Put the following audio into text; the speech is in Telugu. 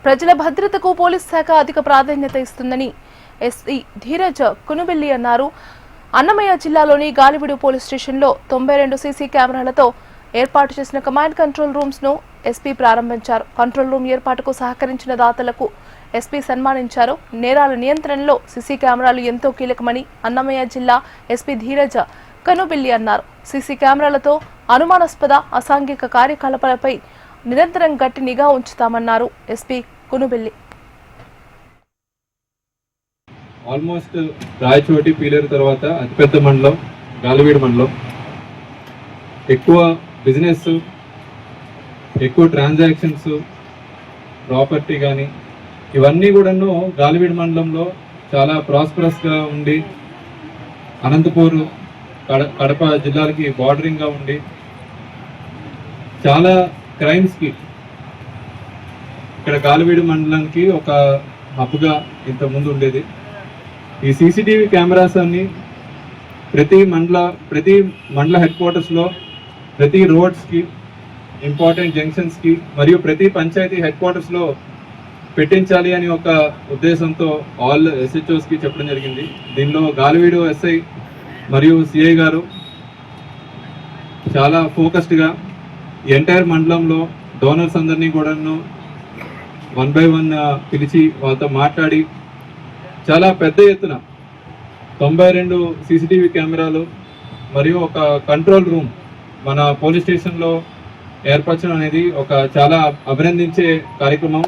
ప్రజల భద్రతకు పోలీస్ శాఖ అధిక ప్రాధాన్యత ఇస్తుందని ఎస్పీ ధీరజ్ కునుబెల్లి అన్నారు. అన్నమయ్య జిల్లాలోని గాలివీడు పోలీస్ స్టేషన్లో 92 సీసీ కెమెరాలతో ఏర్పాటు చేసిన కమాండ్ కంట్రోల్ రూమ్స్ ను ఎస్పీ ప్రారంభించారు. కంట్రోల్ రూమ్ ఏర్పాటుకు సహకరించిన దాతలకు ఎస్పీ సన్మానించారు. నేరాల నియంత్రణలో సీసీ కెమెరాలు ఎంతో కీలకమని అన్నమయ్య జిల్లా ఎస్పీ ధీరజ్ కనుబెల్లి అన్నారు. సీసీ కెమెరాలతో అనుమానాస్పద అసాంఘిక కార్యకలాపాలపై నిరంతరం గట్టి నిఘా ఉంచుతామన్నారు ఎస్పీ కునుబెల్లి. ఆల్మోస్ట్ రాయచోటి పీలేరు తర్వాత అతిపెద్ద మండలం గాలివీడు మండలం. ఎక్కువ బిజినెస్, ఎక్కువ ట్రాన్సాక్షన్స్, ప్రాపర్టీ కానీ ఇవన్నీ కూడాను గాలివీడు మండలంలో చాలా ప్రాస్పరస్గా ఉండి అనంతపూర్ కడప జిల్లాలకి బార్డరింగ్గా ఉండి చాలా క్రైమ్స్కి ఇక్కడ గాలివీడు మండలానికి ఒక హబ్గా ఇంతకుముందు ఉండేది. ఈ సీసీటీవీ కెమెరాస్ అన్ని ప్రతి మండల హెడ్ క్వార్టర్స్లో, ప్రతి రోడ్స్కి, ఇంపార్టెంట్ జంక్షన్స్కి మరియు ప్రతి పంచాయతీ హెడ్ క్వార్టర్స్లో పెట్టించాలి అని ఒక ఉద్దేశంతో ఆల్ ఎస్హెచ్ఓస్కి చెప్పడం జరిగింది. దీనిలో గాలివీడు ఎస్ఐ మరియు సిఐ గారు చాలా ఫోకస్డ్గా ఎంటైర్ మండలంలో డోనర్స్ అందరినీ కూడాను 1 by 1 పిలిచి వాళ్ళతో మాట్లాడి చాలా పెద్ద ఎత్తున 92 సీసీటీవీ కెమెరాలు మరియు ఒక కంట్రోల్ రూమ్ మన పోలీస్ స్టేషన్లో ఏర్పరచడం అనేది ఒక చాలా అభినందించే కార్యక్రమం.